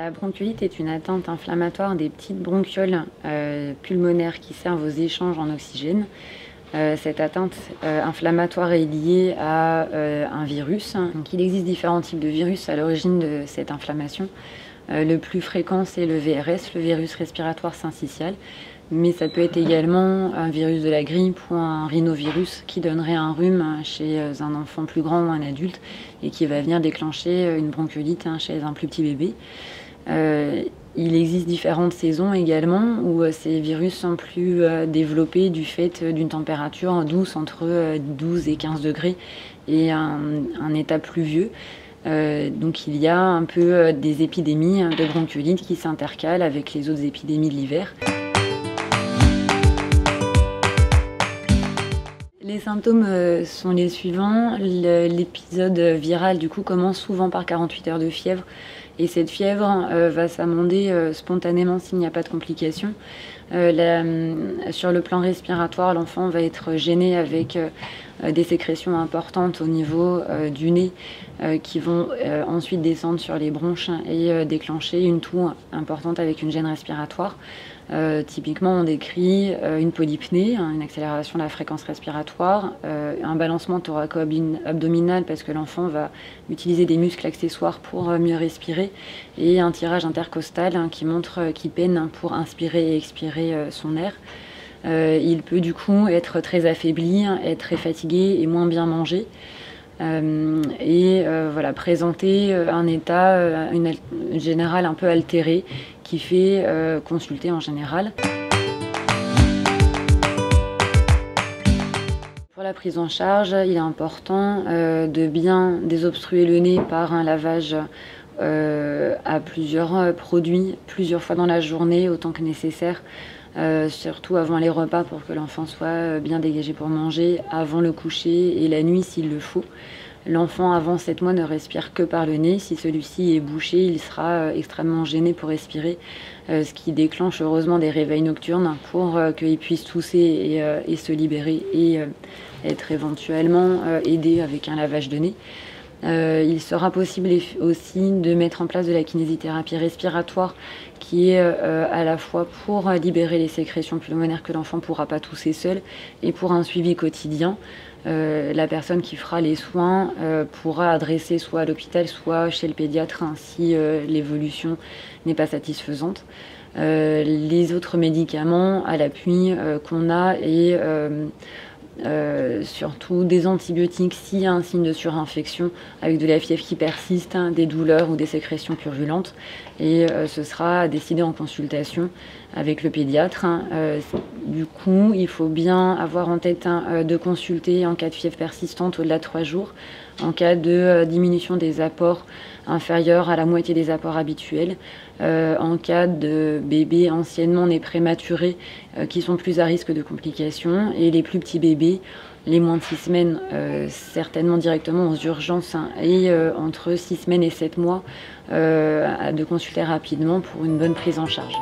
La bronchiolite est une atteinte inflammatoire des petites bronchioles pulmonaires qui servent aux échanges en oxygène. Cette atteinte inflammatoire est liée à un virus. Donc, il existe différents types de virus à l'origine de cette inflammation. Le plus fréquent, c'est le VRS, le virus respiratoire syncytial. Mais ça peut être également un virus de la grippe ou un rhinovirus qui donnerait un rhume chez un enfant plus grand ou un adulte et qui va venir déclencher une bronchiolite chez un plus petit bébé. Il existe différentes saisons également où ces virus sont plus développés du fait d'une température douce entre 12 et 15 degrés et un état pluvieux. Donc il y a un peu des épidémies de bronchiolite qui s'intercalent avec les autres épidémies de l'hiver. Les symptômes sont les suivants. L'épisode viral du coup commence souvent par 48 heures de fièvre et cette fièvre va s'amender spontanément s'il n'y a pas de complications. Sur le plan respiratoire, l'enfant va être gêné avec des sécrétions importantes au niveau du nez qui vont ensuite descendre sur les bronches et déclencher une toux importante avec une gêne respiratoire. Typiquement, on décrit une polypnée, une accélération de la fréquence respiratoire, un balancement thoraco-abdominal parce que l'enfant va utiliser des muscles accessoires pour mieux respirer et un tirage intercostal qui montre qu'il peine pour inspirer et expirer son air. Il peut du coup être très affaibli, être très fatigué et moins bien manger. Voilà, présenter un état général un peu altéré qui fait consulter en général. Pour la prise en charge, il est important de bien désobstruer le nez par un lavage à plusieurs produits, plusieurs fois dans la journée, autant que nécessaire. Surtout avant les repas pour que l'enfant soit bien dégagé pour manger, avant le coucher et la nuit s'il le faut. L'enfant avant 7 mois ne respire que par le nez. Si celui-ci est bouché, il sera extrêmement gêné pour respirer, ce qui déclenche heureusement des réveils nocturnes pour qu'il puisse tousser et se libérer et être éventuellement aidé avec un lavage de nez. Il sera possible aussi de mettre en place de la kinésithérapie respiratoire qui est à la fois pour libérer les sécrétions pulmonaires que l'enfant ne pourra pas tousser seul et pour un suivi quotidien. La personne qui fera les soins pourra adresser soit à l'hôpital soit chez le pédiatre si l'évolution n'est pas satisfaisante. Les autres médicaments à l'appui qu'on a et surtout des antibiotiques s'il y a un signe de surinfection avec de la fièvre qui persiste, des douleurs ou des sécrétions purulentes. Et ce sera décidé en consultation avec le pédiatre. Du coup, il faut bien avoir en tête de consulter en cas de fièvre persistante au-delà de 3 jours, en cas de diminution des apports inférieurs à la moitié des apports habituels, en cas de bébés anciennement nés prématurés qui sont plus à risque de complications, et les plus petits bébés, les moins de 6 semaines, certainement directement aux urgences, et entre 6 semaines et 7 mois, de consulter rapidement pour une bonne prise en charge.